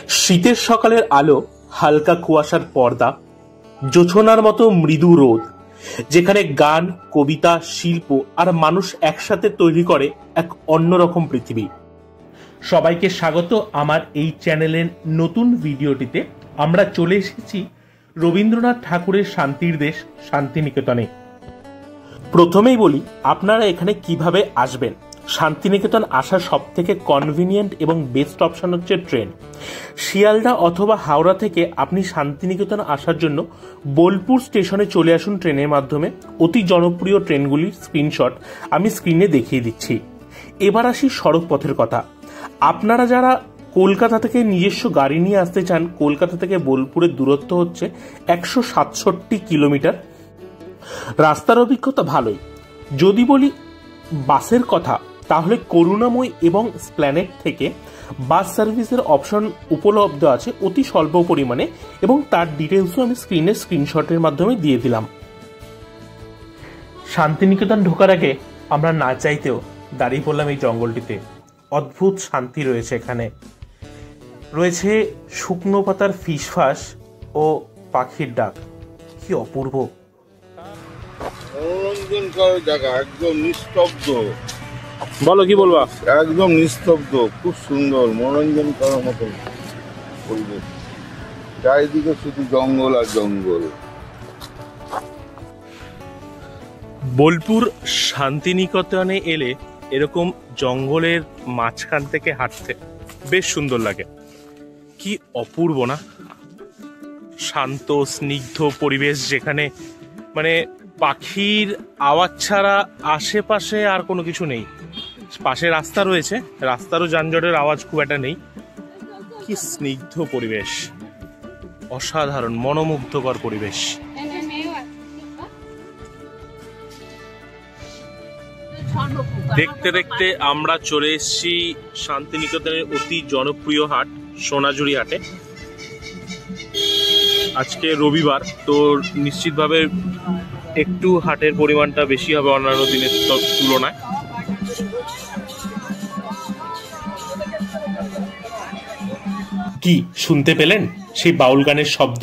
শীতের সকালের আলো, হালকা কুয়াশার পর্দা, জোছনার মতো মৃদু রোদ, যেখানে গান, কবিতা, শিল্প আর মানুষ একসাথে তৈরি করে এক অন্যরকম পৃথিবী। সবাইকে স্বাগত আমার এই চ্যানেলের নতুন ভিডিওটিতে। আমরা চলে এসেছি রবীন্দ্রনাথ ঠাকুরের শান্তির দেশ শান্তিনিকেতনে। প্রথমেই বলি আপনারা এখানে কিভাবে আসবেন। শান্তিনিকেতন আসার সব থেকে কনভিনিয়েন্ট এবং বেস্ট অপশন হচ্ছে ট্রেন। শিয়ালদা অথবা হাওড়া থেকে আপনি শান্তিনিকেতন আসার জন্য বোলপুর স্টেশনে চলে আসুন ট্রেনের মাধ্যমে। অতি জনপ্রিয় ট্রেনগুলির স্ক্রিনশট আমি স্ক্রিনে দেখিয়ে দিচ্ছি। এবার আসি সড়ক পথের কথা। আপনারা যারা কলকাতা থেকে নিজস্ব গাড়ি নিয়ে আসতে চান, কলকাতা থেকে বোলপুরের দূরত্ব হচ্ছে 167 কিলোমিটার। রাস্তার অভিজ্ঞতা ভালোই। যদি বলি বাসের কথা, তাহলে করুণাময় এবং স্প্ল্যানেড থেকে বাস সার্ভিসের অপশন উপলব্ধ আছে অতি স্বল্প পরিমাণে, এবং তার ডিটেলসও আমি স্ক্রিনশটের মাধ্যমে দিয়ে দিলাম। শান্তিনিকেতন ঢোকার আগে আমরা না চাইতেও দাঁড়িয়ে পড়লাম এই জঙ্গলটিতে। অদ্ভুত শান্তি রয়েছে এখানে। রয়েছে শুকনো পাতার ফিসফাস ও পাখির ডাক। কি অপূর্ব মনোরঞ্জনকর জায়গা, একদম নিস্তব্ধ। বলো, কি বলবা? একদম নিস্তব্ধ, খুব সুন্দর, মনোরঞ্জন করার মতো পরিবেশ। চারিদিকে শুধু জঙ্গল আর জঙ্গল। বোলপুর শান্তিনিকেতনে এলে এরকম জঙ্গলের মাঝখান থেকে হাঁটতে বেশ সুন্দর লাগে। কি অপূর্ব না? শান্ত স্নিগ্ধ পরিবেশ, যেখানে মানে পাখির আওয়াজ ছাড়া আশেপাশে আর কোনো কিছু নেই। পাশে রাস্তা রয়েছে, রাস্তারও যানজটের আওয়াজ খুব একটা নেই। কি স্নিগ্ধ পরিবেশ, অসাধারণ মনোমুগ্ধকর পরিবেশ। দেখতে দেখতে আমরা চলে এসেছি শান্তিনিকেতনের অতি জনপ্রিয় হাট, সোনাঝুরি হাটে। আজকে রবিবার, তো নিশ্চিতভাবে একটু হাটের পরিমাণটা বেশি হবে অন্যান্য দিনের তুলনায়। কি শুনতে পেলেন সেই বাউল গানের শব্দ?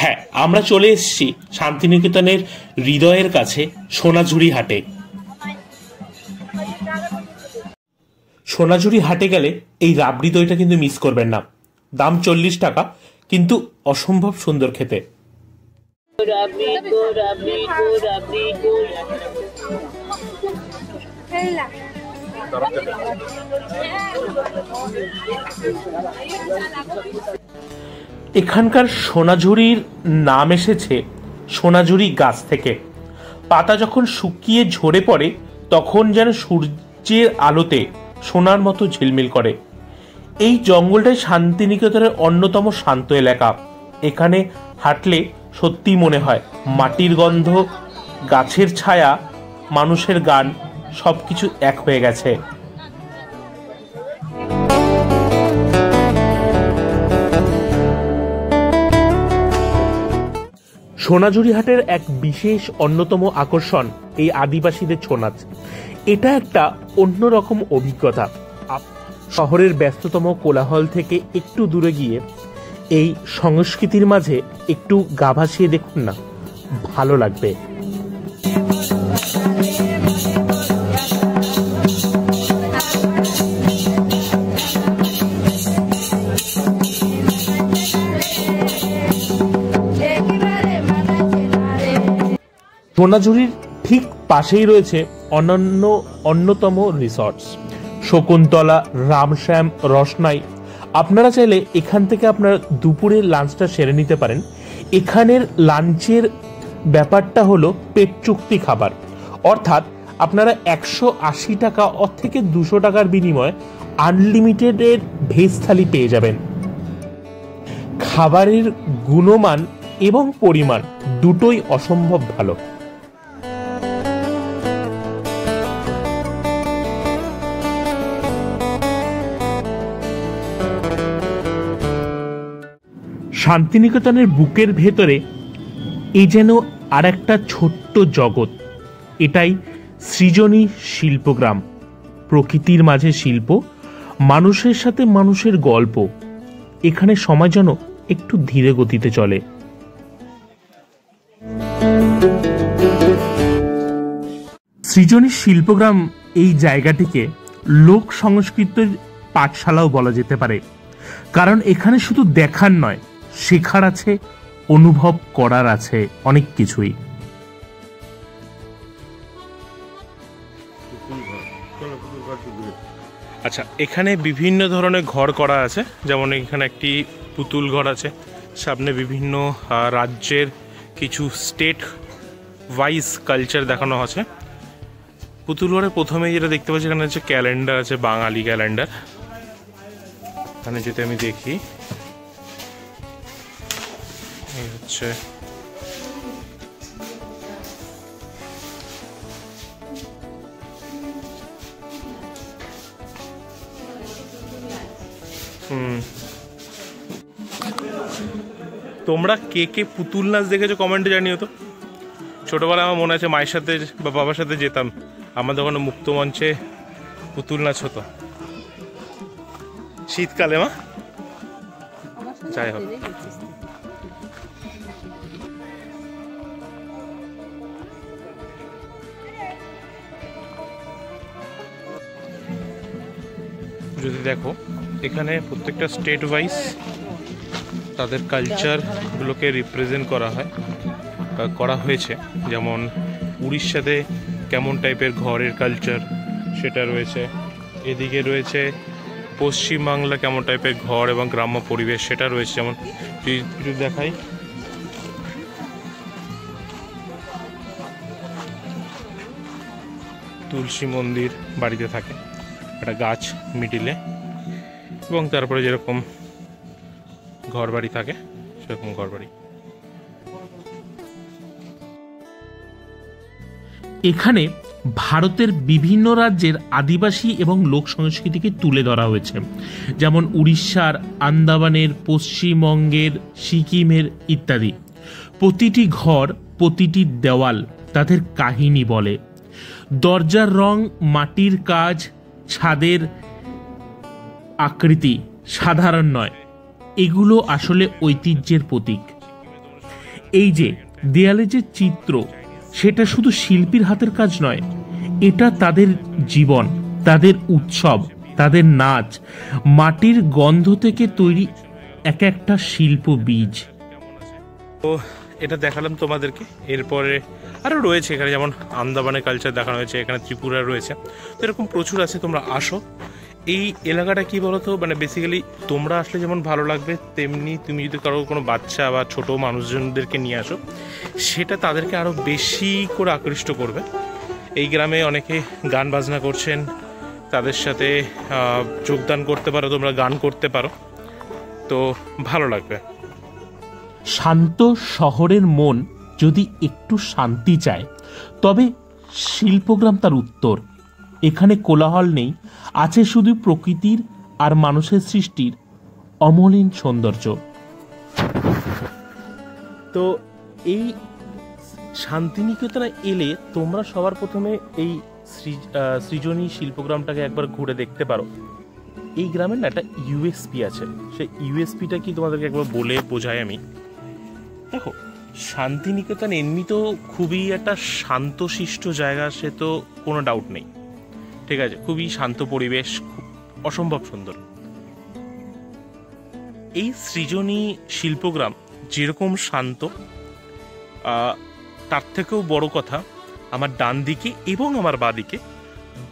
হ্যাঁ, আমরা চলে এসেছি শান্তিনিকেতনের হৃদয়ের কাছে সোনাঝুরি হাটে। সোনাঝুরি হাটে গেলে এই রাবড়ি দইটা কিন্তু মিস করবেন না। দাম 40 টাকা, কিন্তু অসম্ভব সুন্দর খেতে। এখানকার সোনাঝুরির নাম এসেছে সোনাঝুরি গাছ থেকে। পাতা যখন শুকিয়ে ঝরে পড়ে তখন যেন সূর্যের আলোতে সোনার মতো ঝিলমিল করে। এই জঙ্গলটাই শান্তিনিকেতনের অন্যতম শান্ত এলাকা। এখানে হাঁটলে সত্যি মনে হয় মাটির গন্ধ, গাছের ছায়া, মানুষের গান সবকিছু এক হয়ে গেছে। সোনাঝুরি হাটের এক বিশেষ অন্যতম আকর্ষণ এই আদিবাসীদের ছৌ নাচ। এটা একটা অন্যরকম অভিজ্ঞতা। শহরের ব্যস্ততম কোলাহল থেকে একটু দূরে গিয়ে এই সংস্কৃতির মাঝে একটু গা ভাসিয়ে দেখুন না, ভালো লাগবে। সোনাঝুরির ঠিক পাশেই রয়েছে অন্যতম রিসর্টস শকুন্তলা, রামশ্যাম, রসনাই। আপনারা চাইলে এখান থেকে আপনারা দুপুরের লাঞ্চটা সেরে নিতে পারেন। এখানের লাঞ্চের ব্যাপারটা হলো পেট চুক্তি খাবার, অর্থাৎ আপনারা 180 টাকা থেকে 200 টাকার বিনিময়ে আনলিমিটেডের ভেজ থালি পেয়ে যাবেন। খাবারের গুণমান এবং পরিমাণ দুটোই অসম্ভব ভালো। শান্তিনিকেতনের বুকের ভেতরে এই যেন আর একটা ছোট্ট জগৎ। এটাই সৃজনী শিল্পগ্রাম। প্রকৃতির মাঝে শিল্প, মানুষের সাথে মানুষের গল্প, এখানে সময় যেন একটু ধীরে গতিতে চলে। সৃজনী শিল্পগ্রাম এই জায়গাটিকে লোক সংস্কৃতির পাঠশালাও বলা যেতে পারে, কারণ এখানে শুধু দেখার নয়, শেখার আছে, অনুভব করার আছে অনেক কিছুই। আচ্ছা, এখানে বিভিন্ন ধরনের ঘর করা আছে, যেমন এখানে একটি পুতুল ঘর আছে, সামনে বিভিন্ন রাজ্যের কিছু স্টেট ওয়াইজ কালচার দেখানো আছে। পুতুল ঘরে প্রথমে যেটা দেখতে পাচ্ছি এখানে হচ্ছে ক্যালেন্ডার আছে, বাঙালি ক্যালেন্ডার। এখানে যদি আমি দেখি এই হচ্ছে তোমরা কে কে পুতুল নাচ দেখেছো কমেন্টে জানিও তো। ছোটবেলায় আমার মনে আছে মায়ের সাথে বা বাবার সাথে যেতাম, আমাদের ওখানে মুক্ত মঞ্চে পুতুল নাচ হতো শীতকালে। মা যাই হোক, যদি দেখো এখানে প্রত্যেকটা স্টেট ওয়াইজ তাদের কালচারগুলোকে রিপ্রেজেন্ট করা হয়েছে। যেমন উড়িষ্যাতে কেমন টাইপের ঘরের কালচার সেটা রয়েছে, এদিকে রয়েছে পশ্চিমবাংলা কেমন টাইপের ঘর এবং গ্রাম্য পরিবেশ সেটা রয়েছে। যেমন যদি দেখাই, তুলসী মন্দির বাড়িতে থাকে, একটা গাছ মিডিলে, এবং তারপরে যেরকম ঘরবাড়ি থাকে সেরকম ঘরবাড়ি। এখানে ভারতের বিভিন্ন রাজ্যের আদিবাসী এবং লোক সংস্কৃতিকে তুলে ধরা হয়েছে, যেমন উড়িষ্যার, আন্দামানের, পশ্চিমবঙ্গের, সিকিমের ইত্যাদি। প্রতিটি ঘর, প্রতিটি দেওয়াল তাদের কাহিনী বলে। দরজার রং, মাটির কাজ, ছাদের আকৃতি সাধারণ নয়, এগুলো আসলে ঐতিহ্যের প্রতীক। এই যে দেয়ালে যে চিত্র, সেটা শুধু শিল্পীর হাতের কাজ নয়, এটা তাদের জীবন, তাদের উৎসব, তাদের নাচ, মাটির গন্ধ থেকে তৈরি এক একটা শিল্প বীজ। তো এটা দেখালাম তোমাদেরকে। এরপরে আরও রয়েছে এখানে, যেমন আন্দামানের কালচার দেখানো হয়েছে, এখানে ত্রিপুরা রয়েছে, তো এরকম প্রচুর আছে। তোমরা আসো। এই এলাকাটা কি বলতো, মানে বেসিক্যালি তোমরা আসলে যেমন ভালো লাগবে, তেমনি তুমি যদি কারো কোনো বাচ্চা বা ছোট মানুষজনদেরকে নিয়ে আসো, সেটা তাদেরকে আরও বেশি করে আকৃষ্ট করবে। এই গ্রামে অনেকে গান বাজনা করছেন, তাদের সাথে যোগদান করতে পারো, তোমরা গান করতে পারো, তো ভালো লাগবে। শান্ত শহরের মন যদি একটু শান্তি চায়, তবে শিল্পগ্রাম তার উত্তর। এখানে কোলাহল নেই, আছে শুধু প্রকৃতির আর মানুষের সৃষ্টির অমলিন সৌন্দর্য। তো এই শান্তিনিকেতনে এলে তোমরা সবার প্রথমে এই সৃজনী শিল্পগ্রামটাকে একবার ঘুরে দেখতে পারো। এই গ্রামের না একটা ইউএসপি আছে, সেই ইউএসপিটা কি তোমাদেরকে একবার বলে বোঝাই আমি। দেখো, শান্তিনিকেতন এমনি তো খুবই একটা শান্তশিষ্ট জায়গা, সে তো কোনো ডাউট নেই, ঠিক আছে, খুবই শান্ত পরিবেশ, খুব অসম্ভব সুন্দর। এই সৃজনী শিল্পগ্রাম যেরকম শান্ত, তার থেকেও বড় কথা, আমার ডান দিকে এবং আমার বাঁ দিকে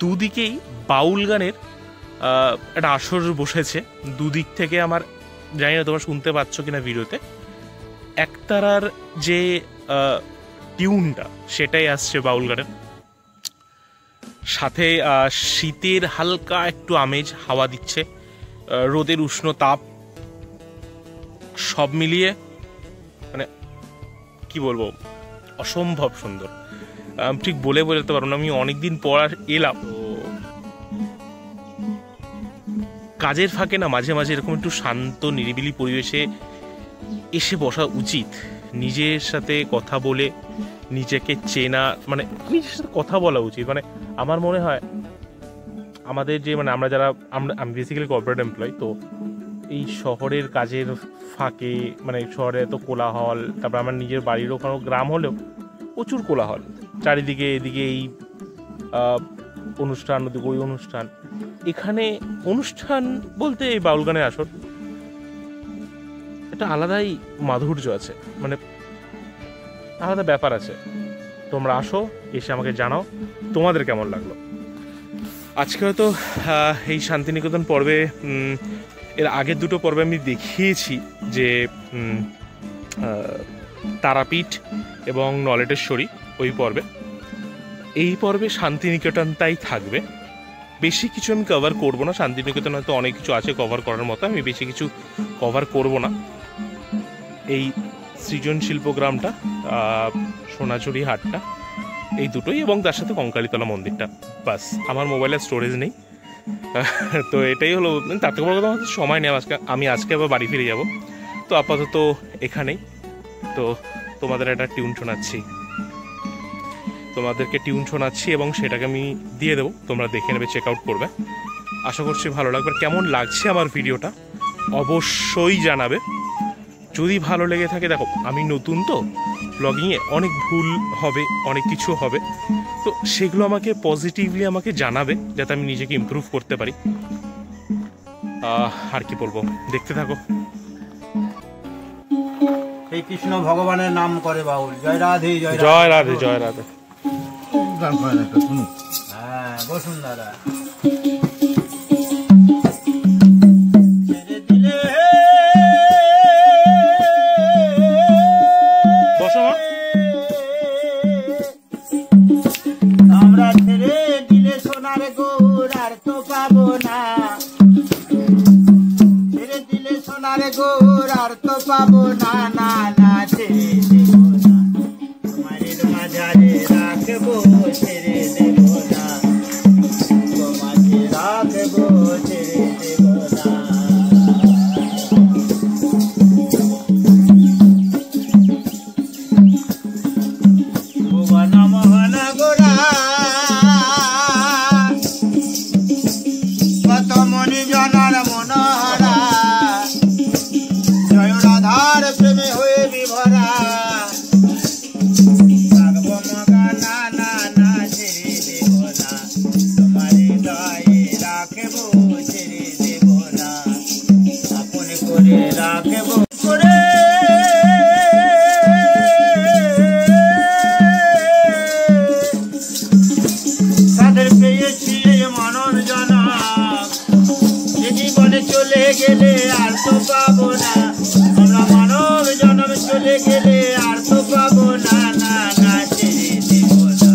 দুদিকেই বাউল গানের একটা আসর বসেছে। দুদিক থেকে আমার, জানি না তোমরা শুনতে পাচ্ছ কিনা ভিডিওতে, একতারার যে টিউনটা সেটাই আসছে বাউল গানের সাথে। শীতের হালকা একটু আমেজ, হাওয়া দিচ্ছে, রোদের উষ্ণ তাপ, সব মিলিয়ে মানে কি বলবো, অসম্ভব সুন্দর। ঠিক বলে বোঝাতে পারবো না। আমি অনেকদিন পর এলাম, তো কাজের ফাঁকে না মাঝে মাঝে এরকম একটু শান্ত নিরিবিলি পরিবেশে এসে বসা উচিত। নিজের সাথে কথা বলে নিজেকে চেনা, মানে নিজের সাথে কথা বলা উচিত। মানে আমার মনে হয় আমাদের যে, মানে আমরা যারা, আমি বেসিক্যালি কর্পোরেট এমপ্লয়, তো এই শহরের কাজের ফাঁকে, মানে শহরে এত কোলাহল, তারপর আমার নিজের বাড়ির ওখানেও গ্রাম হলেও প্রচুর কোলাহল, চারিদিকে এদিকে এই অনুষ্ঠান, ওদিকে ওই অনুষ্ঠান। এখানে অনুষ্ঠান বলতে এই বাউল গানের আসর, একটা আলাদাই মাধুর্য আছে, মানে আলাদা ব্যাপার আছে। তোমরা আসো, এসে আমাকে জানাও তোমাদের কেমন লাগলো। আজকে হয়তো এই শান্তিনিকেতন পর্বে, এর আগের দুটো পর্বে আমি দেখিয়েছি যে তারাপীঠ এবং নলেটেশ্বরী ওই পর্বে। এই পর্বে শান্তিনিকেতনটাই থাকবে, বেশি কিছু আমি কভার করব না। শান্তিনিকেতন হয়তো অনেক কিছু আছে কভার করার মতো, আমি বেশি কিছু কভার করব না। এই সৃজন শিল্পগ্রামটা, সোনাঝুরি হাটটা, এই দুটোই, এবং তার সাথে কঙ্কালীতলা মন্দিরটা, বাস। আমার মোবাইলের স্টোরেজ নেই, তো এটাই হলো। তার থেকে বড় কথা আমার সময় নেই, আমি আজকে আবার বাড়ি ফিরে যাব। তো আপাতত এখানেই। তো তোমাদের একটা টিউন শোনাচ্ছি, এবং সেটাকে আমি দিয়ে দেবো, তোমরা দেখে নেবে, চেক আউট করবে। আশা করছি ভালো লাগবে। কেমন লাগছে আমার ভিডিওটা অবশ্যই জানাবে। যদি ভালো লেগে থাকে, দেখো আমি নতুন তো ব্লগিংয়ে, অনেক ভুল হবে, অনেক কিছু হবে, তো সেগুলো আমাকে পজিটিভলি আমাকে জানাবে, যাতে আমি নিজেকে ইমপ্রুভ করতে পারি। আর কি বলবো, দেখতে থাকো। এই কৃষ্ণ ভগবানের নাম করে বাউল। জয় রাধে, জয় জয় রাধে, জয় রাধে। হ্যাঁ, বসুন দাদা। আমরা ছেড়ে দিলে সোনার গৌর আর তো পাবো না, ছেড়ে দিলে সোনার গৌর আর তো পাবো না, না না ছেড়ে দেবো না, তোমার মাঝারে রাখবো, ছেড়ে দেবো না, তোমাকে রাখবো, ছেড়ে দেবো না। ভুবন মোহন গোরা কত মনি জনার মনোহরা, জয় রাধার প্রেমে হয়ে বিভরা, রাখবো মগা না না না, ছেড়ে দেব না, তোমার হৃদয়ে রাখবো, ছেড়ে দেব না, আপন করে রাখবো করে। তাদের পেয়েছি এই মানব জনক, জীবনে চলে গেলে আর তো পাবো না, আমরা মানব জনম চলে গেলে আর তো পাবো না, না না ছেড়ে দেব না।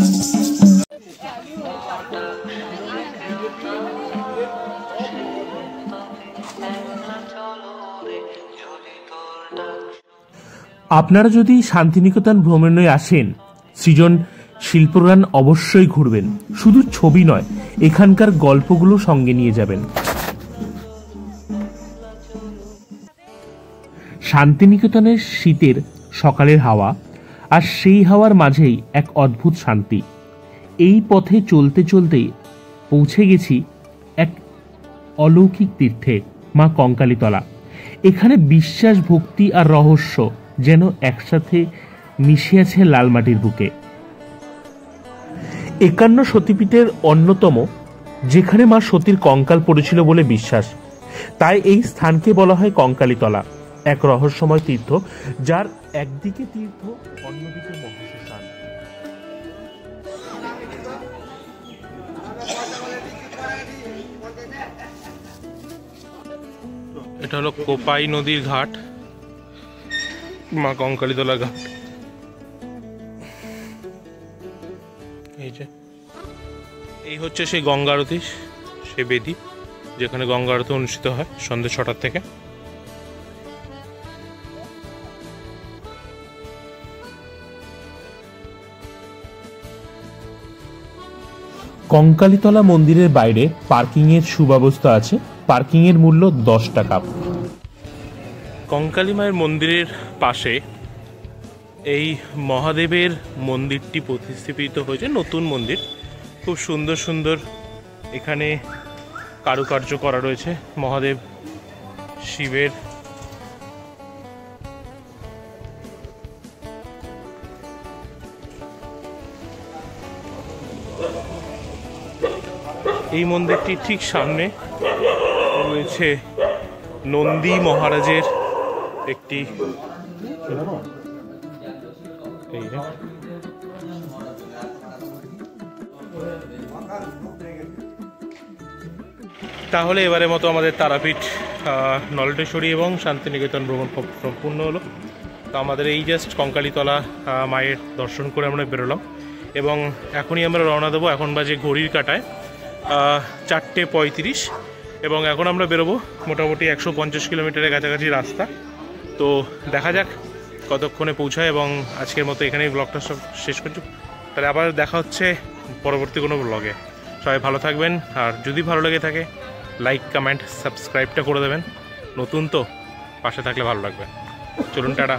আপনারা যদি শান্তিনিকেতন ভ্রমণে আসেন, সৃজন শিল্পগ্রাম অবশ্যই ঘুরবেন। শুধু ছবি নয়, এখানকার গল্পগুলো সঙ্গে নিয়ে যাবেন। শান্তিনিকেতনের শীতের সকালের হাওয়া, আর সেই হাওয়ার মাঝেই এক অদ্ভুত শান্তি। এই পথে চলতে চলতেই পৌঁছে গেছি এক অলৌকিক তীর্থে, মা কঙ্কালীতলা। এখানে বিশ্বাস, ভক্তি আর রহস্য যেন একসাথে মিশে আছে লাল মাটির বুকে। 51 সতীপীঠের অন্যতম, যেখানে মা সতীর কঙ্কাল পড়েছিল বলে বিশ্বাস। তাই এই স্থানকে বলা হয় কঙ্কালীতলা, এক রহস্যময় তীর্থ, যার একদিকে তীর্থ, অন্যদিকে মহাশ্মশান। এটা হলো কোপাই নদীর ঘাট, মা কঙ্কালীতলা ঘাট। এই হচ্ছে সেই গঙ্গা আরতি, সে বেদি যেখানে গঙ্গা আরতি অনুষ্ঠিত হয় সন্ধ্যে 6টা থেকে। কঙ্কালীতলা মন্দিরের বাইরে পার্কিংয়ের সুব্যবস্থা আছে। পার্কিংয়ের মূল্য 10 টাকা। কঙ্কালী মায়ের মন্দিরের পাশে এই মহাদেবের মন্দিরটি প্রতিষ্ঠিত হয়েছে, নতুন মন্দির। খুব সুন্দর সুন্দর এখানে কারুকার্য করা রয়েছে। মহাদেব শিবের এই মন্দিরটির ঠিক সামনে রয়েছে নন্দী মহারাজের একটি তাহলে এবারের মতো আমাদের তারাপীঠ, নলটেশ্বরী এবং শান্তিনিকেতন ভ্রমণ সম্পূর্ণ হলো। তো আমাদের এই জাস্ট কঙ্কালীতলা মায়ের দর্শন করে আমরা বেরোলাম এবং এখনই আমরা রওনা দেবো। এখন বাজে ঘড়ির কাঁটায় 4:35 এবং এখন আমরা বেরোবো মোটামুটি 150 কিলোমিটারের কাছাকাছি রাস্তা। তো দেখা যাক কতক্ষণে পৌঁছায় এবং আজকের মতো এখানেই ব্লগটা সব শেষ করছি। তাহলে আবার দেখা হচ্ছে পরবর্তী কোনো ব্লগে। সবাই ভালো থাকবেন, আর যদি ভালো লেগে থাকে লাইক কমেন্ট সাবস্ক্রাইবটা করে দেবেন। নতুন তো পাশে থাকলে ভালো লাগবে। চলুন, টাটা।